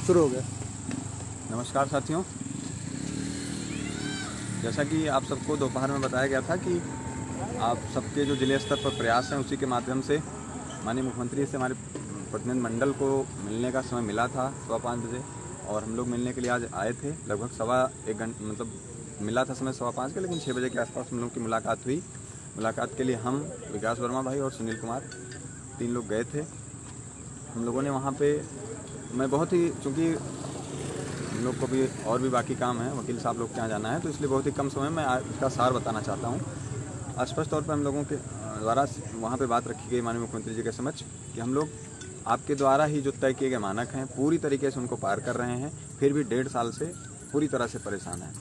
शुरू हो गया। नमस्कार साथियों, जैसा कि आप सबको दोपहर में बताया गया था कि आप सबके जो जिले स्तर पर प्रयास हैं उसी के माध्यम से माननीय मुख्यमंत्री से हमारे प्रतिनिधि मंडल को मिलने का समय मिला था 5:15 बजे, और हम लोग मिलने के लिए आज आए थे। लगभग 1.25 घंटे मतलब मिला था समय 5:15 का, लेकिन 6 बजे के आसपास हम लोग की मुलाकात हुई। मुलाकात के लिए हम, विकास वर्मा भाई और सुनील कुमार 3 लोग गए थे। हम लोगों ने वहाँ पे, मैं बहुत ही, चूँकि हम लोग को भी और भी बाकी काम है, वकील साहब लोग के यहाँ जाना है, तो इसलिए बहुत ही कम समय में इसका सार बताना चाहता हूँ। स्पष्ट तौर पर हम लोगों के द्वारा वहाँ पे बात रखी गई माननीय मुख्यमंत्री जी के समक्ष कि हम लोग आपके द्वारा ही जो तय किए गए मानक हैं पूरी तरीके से उनको पार कर रहे हैं, फिर भी 1.5 साल से पूरी तरह से परेशान हैं।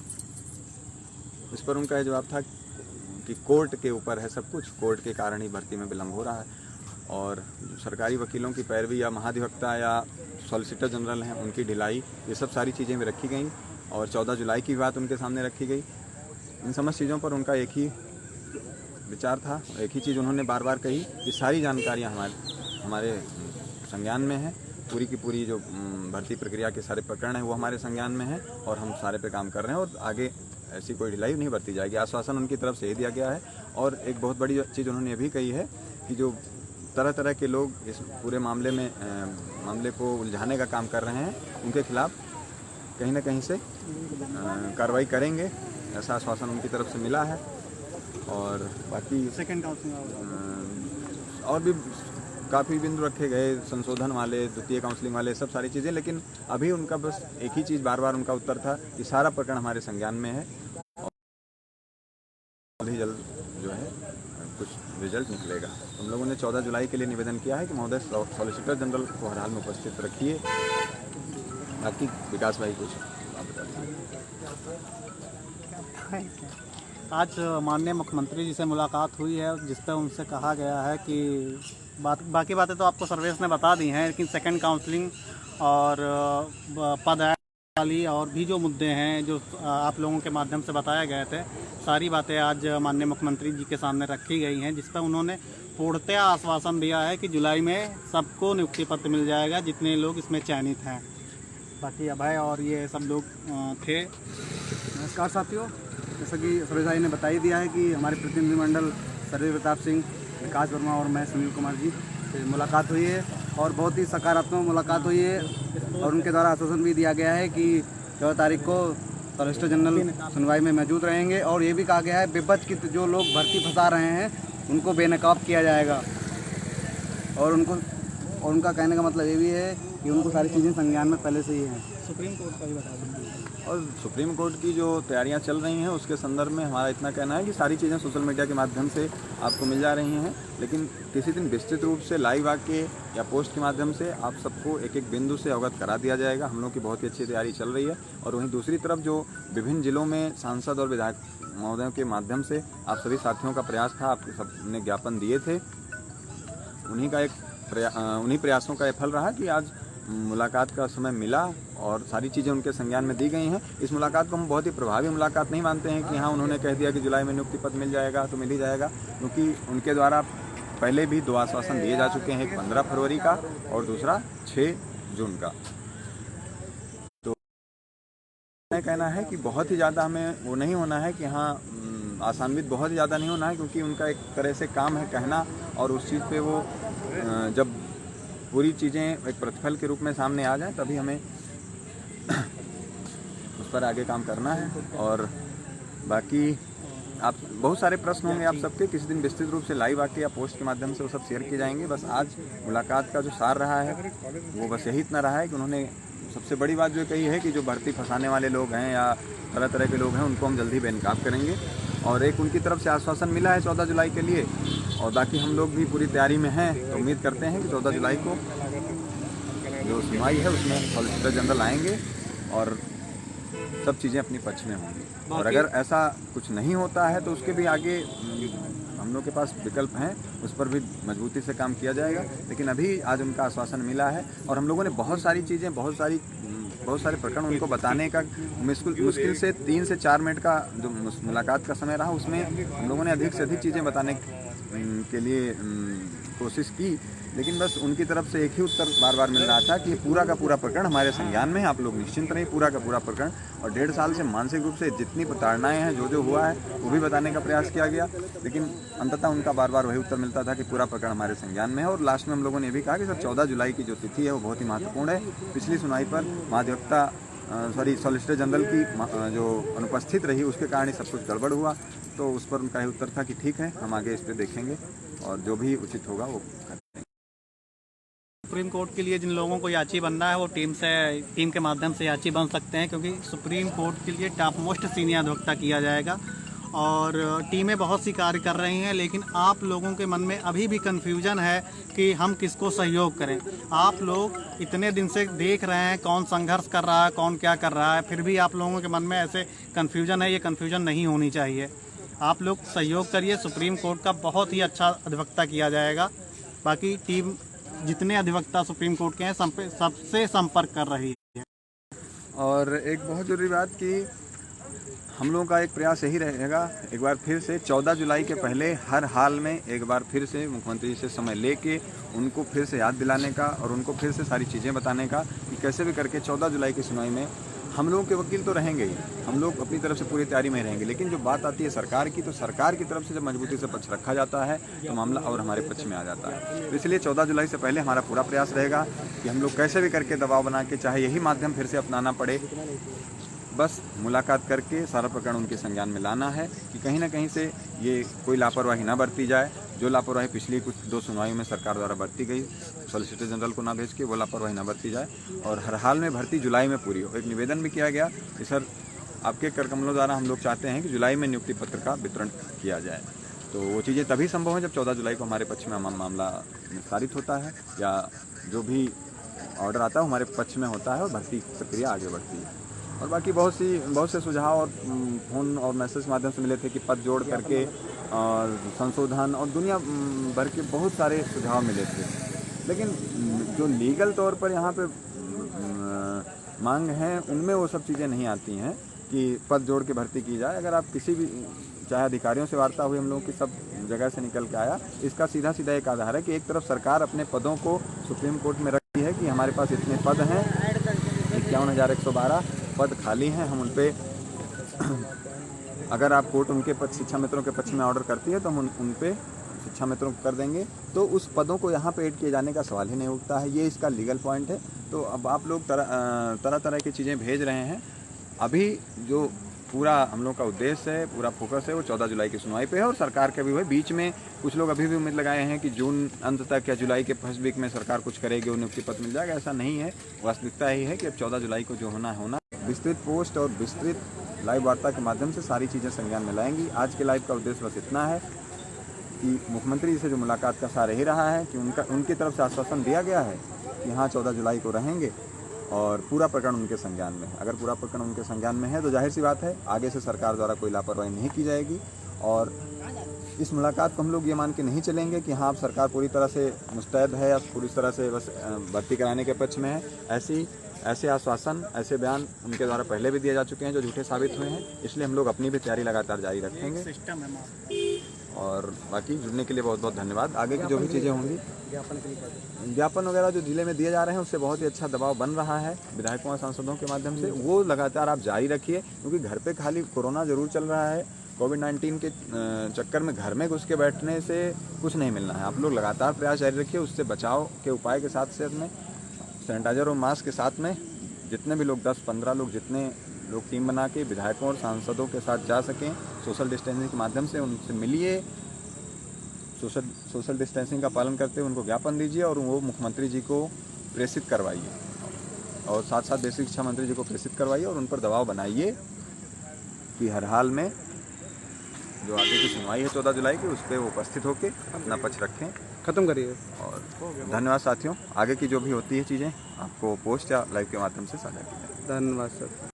इस पर उनका जवाब था कि कोर्ट के ऊपर है सब कुछ, कोर्ट के कारण ही भर्ती में विलम्ब हो रहा है, और सरकारी वकीलों की पैरवी या महाधिवक्ता या सॉलिसिटर जनरल हैं उनकी ढिलाई, ये सब सारी चीज़ें भी रखी गई, और 14 जुलाई की बात उनके सामने रखी गई। इन समस्त चीज़ों पर उनका एक ही विचार था, एक ही चीज़ उन्होंने बार बार कही कि सारी जानकारियाँ हमारे संज्ञान में है, पूरी की पूरी जो भर्ती प्रक्रिया के सारे प्रकरण हैं वो हमारे संज्ञान में है, और हम सारे पे काम कर रहे हैं, और आगे ऐसी कोई ढिलाई नहीं बरती जाएगी। आश्वासन उनकी तरफ से ही दिया गया है। और एक बहुत बड़ी चीज़ उन्होंने ये भी कही है कि जो तरह तरह के लोग इस पूरे मामले को उलझाने का काम कर रहे हैं, उनके खिलाफ कहीं ना कहीं से कार्रवाई करेंगे, ऐसा आश्वासन उनकी तरफ से मिला है। और बाकी सेकंड काउंसलिंग और भी काफ़ी बिंदु रखे गए, संशोधन वाले, द्वितीय काउंसलिंग वाले, सब सारी चीज़ें, लेकिन अभी उनका बस एक ही चीज़ बार बार उनका उत्तर था कि सारा प्रकरण हमारे संज्ञान में है, और ही जल्द जो है कुछ रिजल्ट निकलेगा। हम लोगों ने 14 जुलाई के लिए निवेदन किया है कि महोदय सॉलिसिटर जनरल को हर हाल में उपस्थित रखिए। बाकी विकास भाई कुछ आप बताइए। आज माननीय मुख्यमंत्री जी से मुलाकात हुई है, जिस पर उनसे कहा गया है कि बाकी बातें तो आपको सर्वेश ने बता दी हैं, लेकिन सेकंड काउंसलिंग और पद वाली और भी जो मुद्दे हैं जो आप लोगों के माध्यम से बताए गए थे, सारी बातें आज माननीय मुख्यमंत्री जी के सामने रखी गई हैं, जिस पर उन्होंने पूर्णतया आश्वासन दिया है कि जुलाई में सबको नियुक्ति पत्र मिल जाएगा जितने लोग इसमें चयनित हैं। बाकी अभय और ये सब लोग थे। नमस्कार साथियों, जैसा कि सर्वेश भाई ने बता ही दिया है कि हमारे प्रतिनिधिमंडल सर्वेश प्रताप सिंह, विकास वर्मा और मैं सुनील कुमार जी से मुलाकात हुई है, और बहुत ही सकारात्मक मुलाकात हुई है, और उनके द्वारा आश्वासन भी दिया गया है कि 14 तारीख को सॉलिसिटर जनरल सुनवाई में मौजूद रहेंगे, और ये भी कहा गया है बेबस की जो लोग भर्ती फंसा रहे हैं उनको बेनकाब किया जाएगा, और उनका कहने का मतलब ये भी है कि उनको सारी चीज़ें संज्ञान में पहले से ही हैं। सुप्रीम कोर्ट का भी बता दें। और सुप्रीम कोर्ट की जो तैयारियां चल रही हैं उसके संदर्भ में हमारा इतना कहना है कि सारी चीज़ें सोशल मीडिया के माध्यम से आपको मिल जा रही हैं, लेकिन किसी दिन विस्तृत रूप से लाइव आके या पोस्ट के माध्यम से आप सबको एक एक बिंदु से अवगत करा दिया जाएगा। हम लोग की बहुत ही अच्छी तैयारी चल रही है, और वहीं दूसरी तरफ जो विभिन्न जिलों में सांसद और विधायक महोदयों के माध्यम से आप सभी साथियों का प्रयास था, आपके सबने ज्ञापन दिए थे, उन्हीं प्रयासों का ये फल रहा कि आज मुलाकात का समय मिला और सारी चीज़ें उनके संज्ञान में दी गई हैं। इस मुलाकात को हम बहुत ही प्रभावी मुलाकात नहीं मानते हैं कि हाँ उन्होंने कह दिया कि जुलाई में नियुक्ति पत्र मिल जाएगा तो मिल ही जाएगा, क्योंकि उनके द्वारा पहले भी 2 आश्वासन दिए जा चुके हैं, एक 15 फरवरी का और दूसरा 6 जून का। तो कहना है कि बहुत ही ज़्यादा हमें वो नहीं होना है कि हाँ आसान्वित बहुत ही ज़्यादा नहीं होना है, क्योंकि उनका एक तरह से काम है कहना, और उस चीज़ पे वो जब पूरी चीज़ें एक प्रतिफल के रूप में सामने आ जाए तभी हमें उस पर आगे काम करना है। और बाकी आप बहुत सारे प्रश्न होंगे आप सबके, किसी दिन विस्तृत रूप से लाइव आके या पोस्ट के माध्यम से वो सब शेयर किए जाएंगे। बस आज मुलाकात का जो सार रहा है वो बस यही इतना रहा है कि उन्होंने सबसे बड़ी बात जो कही है कि जो भर्ती फंसाने वाले लोग हैं या तरह तरह के लोग हैं उनको हम जल्दी बेनकाब करेंगे, और एक उनकी तरफ से आश्वासन मिला है 14 जुलाई के लिए, और बाकी हम लोग भी पूरी तैयारी में हैं। तो उम्मीद करते हैं कि 14 जुलाई को जो सुनवाई है उसमें सॉलिसिटर जनरल आएंगे और सब चीज़ें अपनी पक्ष में होंगी, और अगर ऐसा कुछ नहीं होता है तो उसके भी आगे हम लोग के पास विकल्प हैं, उस पर भी मजबूती से काम किया जाएगा। लेकिन अभी आज उनका आश्वासन मिला है, और हम लोगों ने बहुत सारी चीज़ें, बहुत सारे प्रकरण उनको बताने का मुश्किल से 3 से 4 मिनट का जो मुलाकात का समय रहा, उसमें हम लोगों ने अधिक से अधिक चीज़ें बताने के लिए कोशिश की, लेकिन बस उनकी तरफ से एक ही उत्तर बार बार मिल रहा था कि पूरा का पूरा प्रकरण हमारे संज्ञान में है, आप लोग निश्चिंत रहिए, पूरा का पूरा प्रकरण। और 1.5 साल से मानसिक रूप से जितनी प्रताड़नाएँ हैं, जो हुआ है वो भी बताने का प्रयास किया गया, लेकिन अंततः उनका बार बार वही उत्तर मिलता था कि पूरा प्रकरण हमारे संज्ञान में है। और लास्ट में हम लोगों ने ये भी कहा कि सर 14 जुलाई की जो तिथि है वो बहुत ही महत्वपूर्ण है। पिछली सुनवाई पर महाधिवक्ता सॉलिसिटर जनरल की जो अनुपस्थित रही उसके कारण ही सब कुछ गड़बड़ हुआ, तो उस पर उनका ही उत्तर था कि ठीक है, हम आगे इस पर देखेंगे और जो भी उचित होगा वो करेंगे। सुप्रीम कोर्ट के लिए जिन लोगों को याची बनना है वो टीम के माध्यम से याची बन सकते हैं, क्योंकि सुप्रीम कोर्ट के लिए टॉप मोस्ट सीनियर अधिवक्ता किया जाएगा और टीमें बहुत सी कार्य कर रही हैं, लेकिन आप लोगों के मन में अभी भी कन्फ्यूजन है कि हम किसको सहयोग करें। आप लोग इतने दिन से देख रहे हैं कौन संघर्ष कर रहा है, कौन क्या कर रहा है, फिर भी आप लोगों के मन में ऐसे कन्फ्यूजन है। ये कन्फ्यूजन नहीं होनी चाहिए। आप लोग सहयोग करिए, सुप्रीम कोर्ट का बहुत ही अच्छा अधिवक्ता किया जाएगा। बाकी टीम जितने अधिवक्ता सुप्रीम कोर्ट के हैं सबसे संपर्क कर रही है। और एक बहुत ज़रूरी बात कि हम लोगों का एक प्रयास यही रहेगा, एक बार फिर से 14 जुलाई के पहले हर हाल में एक बार फिर से मुख्यमंत्री जी से समय लेके उनको फिर से याद दिलाने का और उनको फिर से सारी चीज़ें बताने का कि कैसे भी करके 14 जुलाई की सुनवाई में हम लोगों के वकील तो रहेंगे ही, हम लोग अपनी तरफ से पूरी तैयारी में रहेंगे, लेकिन जो बात आती है सरकार की, तो सरकार की तरफ से जब मजबूती से पक्ष रखा जाता है तो मामला और हमारे पक्ष में आ जाता है। तो इसलिए 14 जुलाई से पहले हमारा पूरा प्रयास रहेगा कि हम लोग कैसे भी करके दबाव बना के, चाहे यही माध्यम फिर से अपनाना पड़े, बस मुलाकात करके सारा प्रकरण उनके संज्ञान में लाना है कि कहीं ना कहीं से ये कोई लापरवाही ना बरती जाए। जो लापरवाही पिछली कुछ 2 सुनवाइयों में सरकार द्वारा बरती गई, सॉलिसिटर जनरल को ना भेज के, वो लापरवाही ना बरती जाए और हर हाल में भर्ती जुलाई में पूरी हो। एक निवेदन भी किया गया कि सर आपके कर कमलों द्वारा हम लोग चाहते हैं कि जुलाई में नियुक्ति पत्र का वितरण किया जाए। तो वो चीज़ें तभी संभव है जब 14 जुलाई को हमारे पक्ष में मामला निस्तारित होता है या जो भी ऑर्डर आता है हमारे पक्ष में होता है और भर्ती प्रक्रिया आगे बढ़ती है। और बाकी बहुत से सुझाव और फ़ोन और मैसेज के माध्यम से मिले थे कि पद जोड़ करके और संशोधन और दुनिया भर के बहुत सारे सुझाव मिले थे, लेकिन जो लीगल तौर पर यहाँ पे मांग है उनमें वो सब चीज़ें नहीं आती हैं कि पद जोड़ के भर्ती की जाए। अगर आप किसी भी चाहे अधिकारियों से वार्ता हुई हम लोगों की सब जगह से निकल के आया, इसका सीधा एक आधार है कि एक तरफ सरकार अपने पदों को सुप्रीम कोर्ट में रखती है कि हमारे पास इतने पद हैं, 51,112 पद खाली हैं, हम उन पे अगर आप कोर्ट उनके पद शिक्षा मित्रों के पक्ष में ऑर्डर करती है तो हम उन पे शिक्षा मित्रों को कर देंगे, तो उस पदों को यहाँ पे ऐड किए जाने का सवाल ही नहीं उठता है। ये इसका लीगल पॉइंट है। तो अब आप लोग तरह तरह की चीज़ें भेज रहे हैं। अभी जो पूरा हम लोग का उद्देश्य है, पूरा फोकस है वो 14 जुलाई की सुनवाई पे है और सरकार के भी हुए। बीच में कुछ लोग अभी भी उम्मीद लगाए हैं कि जून अंत तक या जुलाई के फर्स्ट वीक में सरकार कुछ करेगी और नियुक्ति पत्र मिल जाएगा। ऐसा नहीं है। वास्तविकता यही है कि अब 14 जुलाई को जो होना है होना। विस्तृत पोस्ट और विस्तृत लाइव वार्ता के माध्यम से सारी चीज़ें संज्ञान में लाएंगी। आज के लाइव का उद्देश्य बस इतना है कि मुख्यमंत्री जी से जो मुलाकात का सार ही रहा है कि उनकी तरफ से आश्वासन दिया गया है कि हाँ 14 जुलाई को रहेंगे और पूरा प्रकरण उनके संज्ञान में है। अगर पूरा प्रकरण उनके संज्ञान में है तो जाहिर सी बात है आगे से सरकार द्वारा कोई लापरवाही नहीं की जाएगी। और इस मुलाकात को हम लोग ये मान के नहीं चलेंगे कि हाँ सरकार पूरी तरह से मुस्तैद है या पूरी तरह से बस भर्ती कराने के पक्ष में है। ऐसे आश्वासन, ऐसे बयान उनके द्वारा पहले भी दिए जा चुके हैं जो झूठे साबित हुए हैं। इसलिए हम लोग अपनी भी तैयारी लगातार जारी रखेंगे। और बाकी जुड़ने के लिए बहुत बहुत धन्यवाद। आगे की जो भी चीज़ें होंगी, ज्ञापन वगैरह जो जिले में दिए जा रहे हैं उससे बहुत ही अच्छा दबाव बन रहा है विधायकों और सांसदों के माध्यम से, वो लगातार आप जारी रखिए, क्योंकि घर पे खाली कोरोना ज़रूर चल रहा है। कोविड-19 के चक्कर में घर में घुस के बैठने से कुछ नहीं मिलना है। आप लोग लगातार प्रयास जारी रखिए। उससे बचाव के उपाय के साथ साथ में सैनिटाइजर और मास्क के साथ में जितने भी लोग 10-15 लोग जितने लोग टीम बना के विधायकों और सांसदों के साथ जा सकें, सोशल डिस्टेंसिंग के माध्यम से उनसे मिलिए, सोशल डिस्टेंसिंग का पालन करते हुए उनको ज्ञापन दीजिए और वो मुख्यमंत्री जी को प्रेषित करवाइए और साथ साथ बेसिक शिक्षा मंत्री जी को प्रेषित करवाइए और उन पर दबाव बनाइए कि हर हाल में जो आगे की सुनवाई है 14 जुलाई की उस पर वो उपस्थित होकर अपना पक्ष रखें। खत्म करिए। और धन्यवाद साथियों। आगे की जो भी होती है चीज़ें आपको पोस्ट या लाइव के माध्यम से साझा की जाए। धन्यवाद सर।